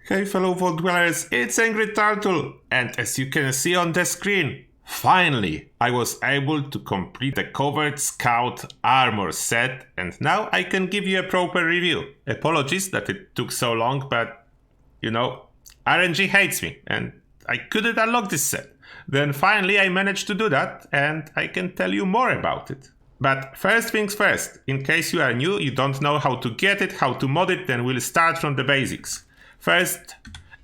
Hey fellow vault dwellers, it's Angry Turtle, and as you can see on the screen, finally I was able to complete the COVERT Scout Armor set, and now I can give you a proper review. Apologies that it took so long, but you know, RNG hates me and I couldn't unlock this set. Then finally I managed to do that, and I can tell you more about it. But first things first, in case you are new, you don't know how to get it, how to mod it, then we'll start from the basics. First,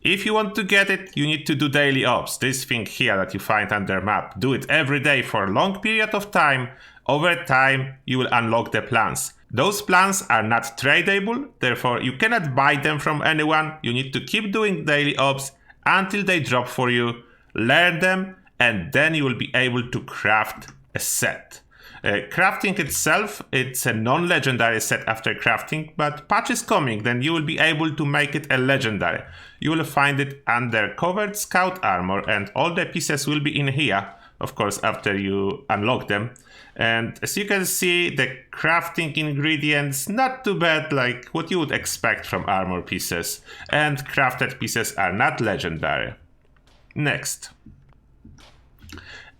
if you want to get it, you need to do daily ops, this thing here that you find under map. Do it every day for a long period of time. Over time, you will unlock the plans. Those plans are not tradable, therefore you cannot buy them from anyone. You need to keep doing daily ops until they drop for you, learn them, and then you will be able to craft a set. Crafting itself, it's a non-legendary set after crafting, but patch is coming, then you will be able to make it a legendary. You will find it under COVERT Scout Armor, and all the pieces will be in here, of course, after you unlock them. And as you can see, the crafting ingredients, not too bad, like what you would expect from armor pieces, and crafted pieces are not legendary. Next.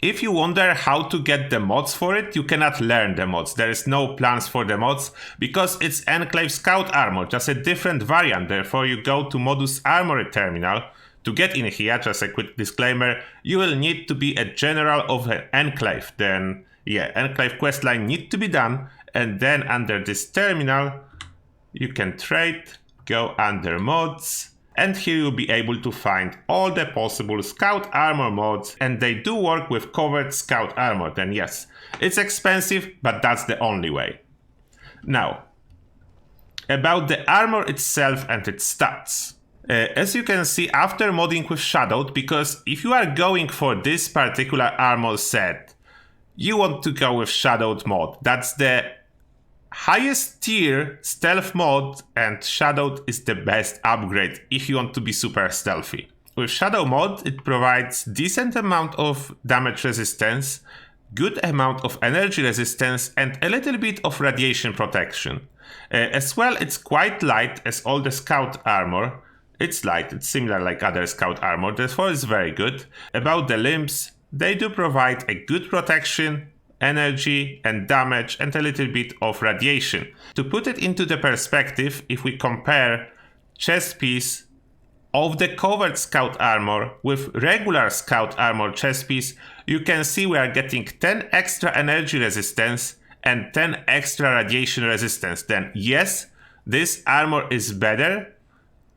If you wonder how to get the mods for it, you cannot learn the mods. There is no plans for the mods because it's Enclave Scout Armor, just a different variant. Therefore, you go to Modus Armory Terminal. To get in here, just a quick disclaimer, you will need to be a general of an Enclave. Then, yeah, Enclave questline need to be done. And then under this terminal, you can trade, go under mods. And here you'll be able to find all the possible Scout Armor mods, and they do work with COVERT Scout Armor. Then yes, it's expensive, but that's the only way. Now, about the armor itself and its stats. As you can see, after modding with Shadowed, because if you are going for this particular armor set, you want to go with Shadowed mod. That's the highest tier stealth mod, and Shadowed is the best upgrade if you want to be super stealthy. With Shadow mod, it provides decent amount of damage resistance, good amount of energy resistance, and a little bit of radiation protection. As well, it's quite light as all the Scout armor. It's light, it's similar like other Scout armor, therefore it's very good. About the limbs, they do provide a good protection, energy and damage, and a little bit of radiation. To put it into the perspective, if we compare chest piece of the COVERT Scout Armor with regular Scout Armor chest piece, you can see we are getting 10 extra energy resistance and 10 extra radiation resistance. Then yes, this armor is better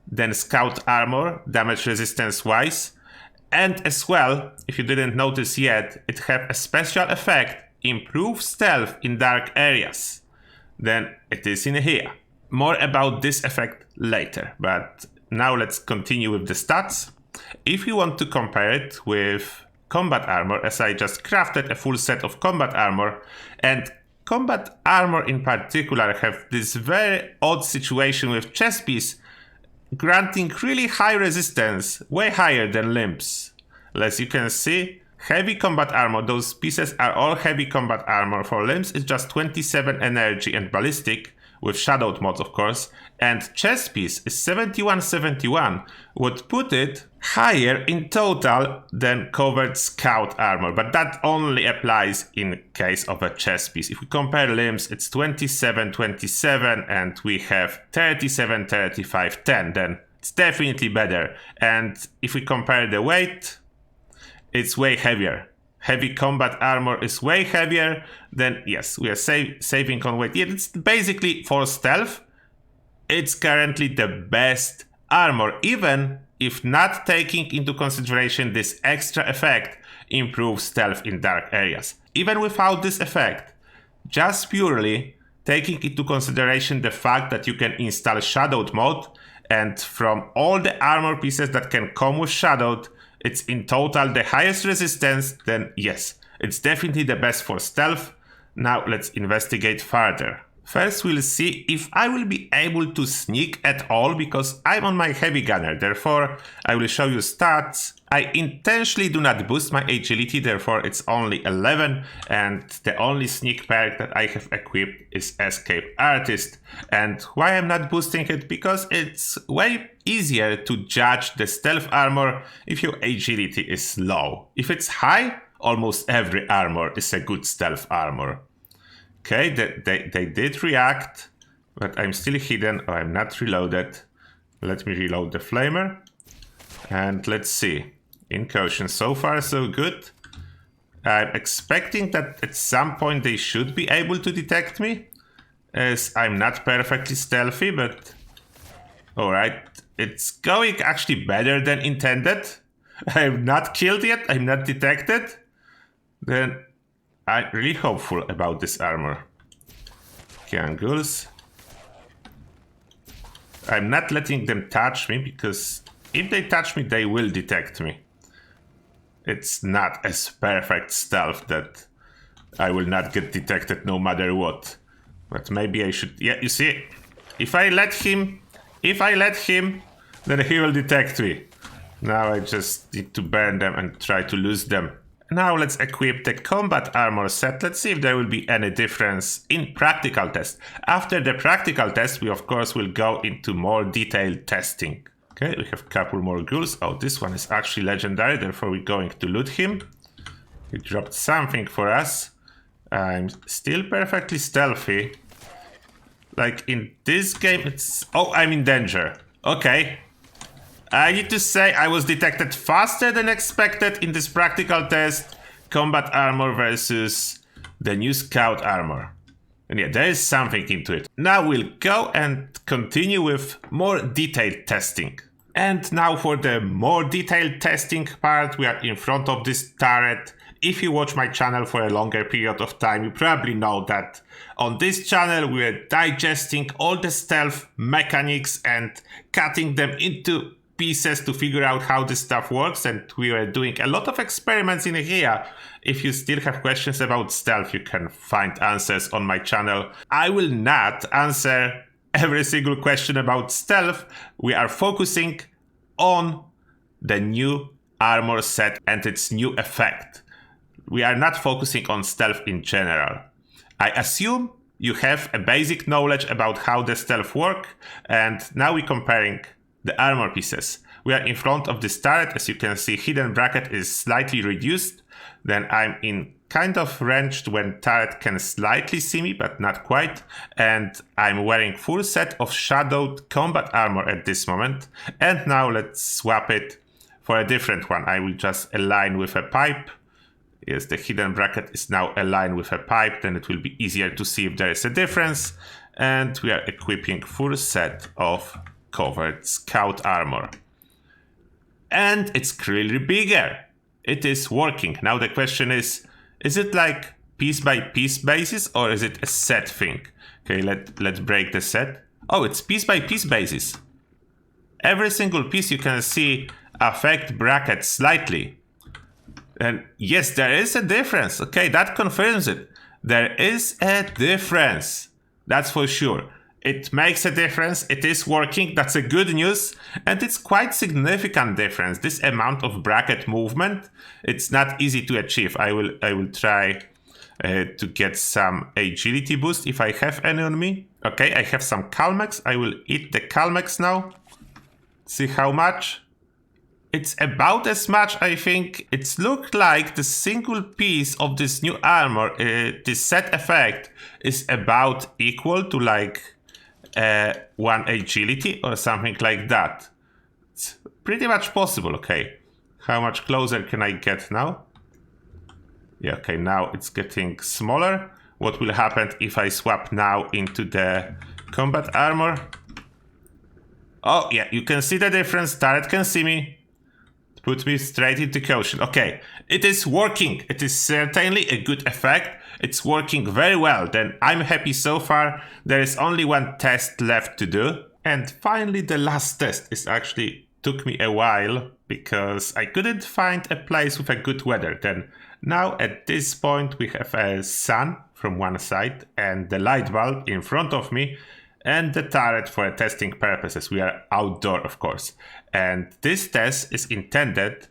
than Scout Armor damage resistance wise. And as well, if you didn't notice yet, it has a special effect, improve stealth in dark areas. Then it is in here. More about this effect later, but now let's continue with the stats. If you want to compare it with combat armor, as I just crafted a full set of combat armor, and combat armor in particular have this very odd situation with chest piece, granting really high resistance, way higher than limbs. As you can see, heavy combat armor, those pieces are all heavy combat armor. For limbs, it's just 27 energy and ballistic, with shadowed mods of course, and chest piece is 71-71, would put it higher in total than COVERT Scout Armor, but that only applies in case of a chest piece. If we compare limbs, it's 27-27, and we have 37-35-10, then it's definitely better. And if we compare the weight, it's way heavier. Heavy combat armor is way heavier, then yes, we are saving on weight. Yeah, it's basically for stealth, it's currently the best armor, even if not taking into consideration this extra effect, improves stealth in dark areas. Even without this effect, just purely taking into consideration the fact that you can install Shadowed mode, and from all the armor pieces that can come with Shadowed, it's in total the highest resistance, then yes, it's definitely the best for stealth. Now let's investigate further. First, we'll see if I will be able to sneak at all, because I'm on my heavy gunner. Therefore, I will show you stats. I intentionally do not boost my agility, therefore it's only 11, and the only sneak perk that I have equipped is Escape Artist. And why I'm not boosting it? Because it's way easier to judge the stealth armor if your agility is low. If it's high, almost every armor is a good stealth armor. Okay, they did react, but I'm still hidden, or I'm not reloaded. Let me reload the flamer. And let's see. Incursion, so far so good. I'm expecting that at some point they should be able to detect me, as I'm not perfectly stealthy, but alright. It's going actually better than intended. I'm not killed yet, I'm not detected. Then I'm really hopeful about this armor. Angles. I'm not letting them touch me, because if they touch me, they will detect me. It's not as perfect stealth that I will not get detected no matter what. But maybe I should... Yeah, you see, if I let him, then he will detect me. Now I just need to burn them and try to lose them. Now let's equip the combat armor set. Let's see if there will be any difference in practical test. After the practical test, we of course will go into more detailed testing. Okay, we have a couple more ghouls. Oh, this one is actually legendary, therefore we're going to loot him. He dropped something for us. I'm still perfectly stealthy. Like in this game, it's... Oh, I'm in danger. Okay. I need to say I was detected faster than expected in this practical test. Combat armor versus the new scout armor. And yeah, there is something into it. Now we'll go and continue with more detailed testing. And now for the more detailed testing part, we are in front of this turret. If you watch my channel for a longer period of time, you probably know that on this channel we are digesting all the stealth mechanics and cutting them into pieces to figure out how this stuff works, and we were doing a lot of experiments in here. If you still have questions about stealth, you can find answers on my channel. I will not answer every single question about stealth. We are focusing on the new armor set and its new effect. We are not focusing on stealth in general. I assume you have a basic knowledge about how the stealth work, and now we're comparing the armor pieces. We are in front of this turret. As you can see, hidden bracket is slightly reduced. Then I'm in kind of ranged when turret can slightly see me, but not quite. And I'm wearing full set of shadowed combat armor at this moment. And now let's swap it for a different one. I will just align with a pipe. Yes, the hidden bracket is now aligned with a pipe. Then it will be easier to see if there is a difference. And we are equipping full set of COVERT scout armor. And it's clearly bigger. It is working. Now the question is it like piece by piece basis, or is it a set thing? Okay, let's break the set. Oh, it's piece by piece basis. Every single piece you can see affect bracket slightly. And yes, there is a difference. Okay, that confirms it. There is a difference. That's for sure. It makes a difference, it is working, that's a good news, and it's quite significant difference. This amount of bracket movement, it's not easy to achieve. I will try to get some agility boost if I have any on me. Okay, I have some Calmex, I will eat the Calmex now. See how much? It's about as much, I think. It's looked like the single piece of this new armor, this set effect, is about equal to like 1 agility or something like that. It's pretty much possible. Okay, how much closer can I get now? Yeah, okay, now it's getting smaller. What will happen if I swap now into the combat armor? Oh yeah, you can see the difference. Turret can see me. Put me straight into caution. Okay, it is working. It is certainly a good effect. It's working very well. Then I'm happy so far. There is only one test left to do. And finally, the last test is actually took me a while because I couldn't find a place with a good weather. Then now at this point we have a sun from one side, and the light bulb in front of me, and the turret for testing purposes. We are outdoor, of course. And this test is intended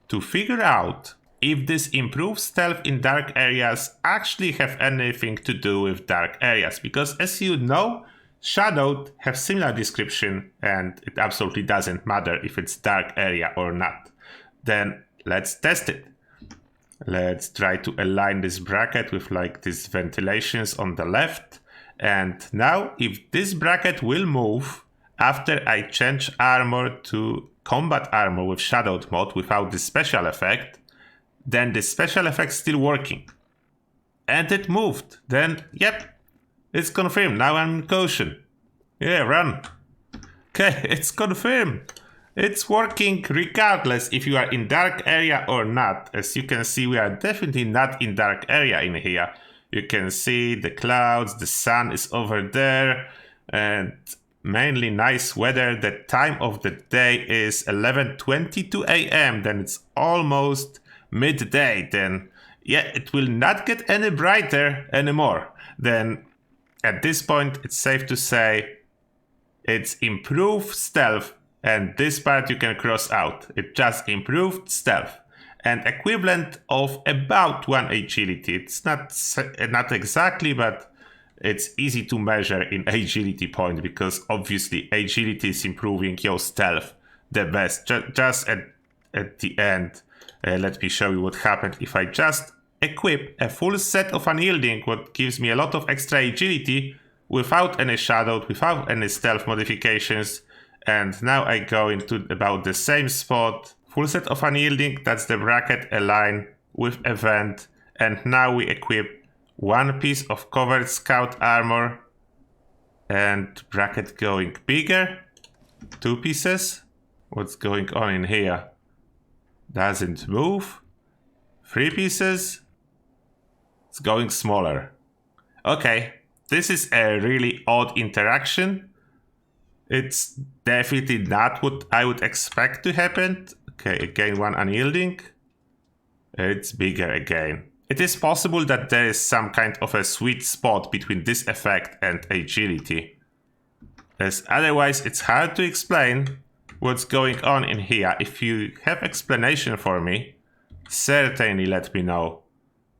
to figure out if this improved stealth in dark areas actually have anything to do with dark areas. Because as you know, Shadowed have similar description, and it absolutely doesn't matter if it's dark area or not. Then let's test it. Let's try to align this bracket with like these ventilations on the left. And now if this bracket will move after I change armor to combat armor with Shadowed mode without the special effect, then the special effect still working. And it moved. Then, yep, it's confirmed. Now I'm in caution. Yeah, run. Okay, it's confirmed. It's working regardless if you are in dark area or not. As you can see, we are definitely not in dark area in here. You can see the clouds, the sun is over there, and mainly nice weather. The time of the day is 11:22 a.m. Then it's almost midday. Then, yeah, it will not get any brighter anymore. Then, at this point, it's safe to say it's improved stealth, and this part you can cross out. It just improved stealth. And equivalent of about 1 agility. It's not exactly, but it's easy to measure in agility point, because obviously agility is improving your stealth the best. Just at the end, let me show you what happened if I just equip a full set of unyielding, what gives me a lot of extra agility without any Shadowed, without any stealth modifications. And now I go into about the same spot. Full set of unyielding, that's the bracket align with event. And now we equip one piece of covered scout armor. And bracket going bigger. 2 pieces. What's going on in here? Doesn't move. 3 pieces. It's going smaller. Okay, this is a really odd interaction. It's definitely not what I would expect to happen. Okay, again, one unyielding. It's bigger again. It is possible that there is some kind of a sweet spot between this effect and agility, as otherwise it's hard to explain what's going on in here. If you have explanation for me, certainly let me know,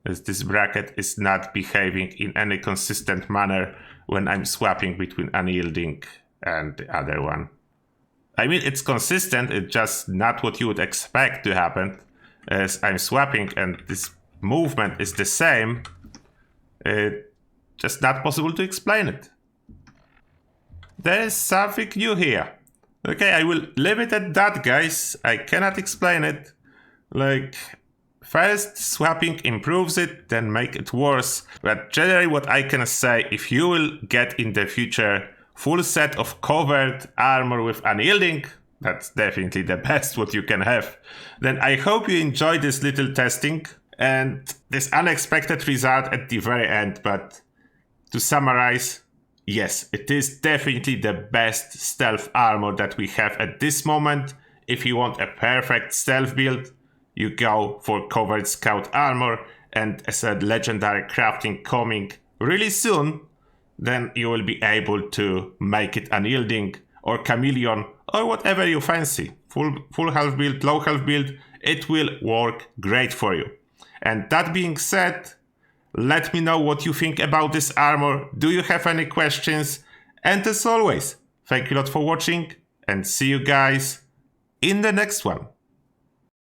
as this bracket is not behaving in any consistent manner when I'm swapping between unyielding and the other one. I mean, it's consistent, it's just not what you would expect to happen, as I'm swapping and this movement is the same. It's just not possible to explain it. There is something new here. Okay, I will leave it at that, guys. I cannot explain it. Like, first swapping improves it, then make it worse. But generally what I can say, if you will get in the future full set of covered armor with unyielding, that's definitely the best what you can have. Then I hope you enjoyed this little testing and this unexpected result at the very end. But to summarize, yes, it is definitely the best stealth armor that we have at this moment. If you want a perfect stealth build, you go for covered scout armor, and as a legendary crafting coming really soon, then you will be able to make it unyielding or chameleon or whatever you fancy. Full health build, low health build, it will work great for you. And that being said, let me know what you think about this armor. Do you have any questions? And as always, thank you a lot for watching, and see you guys in the next one.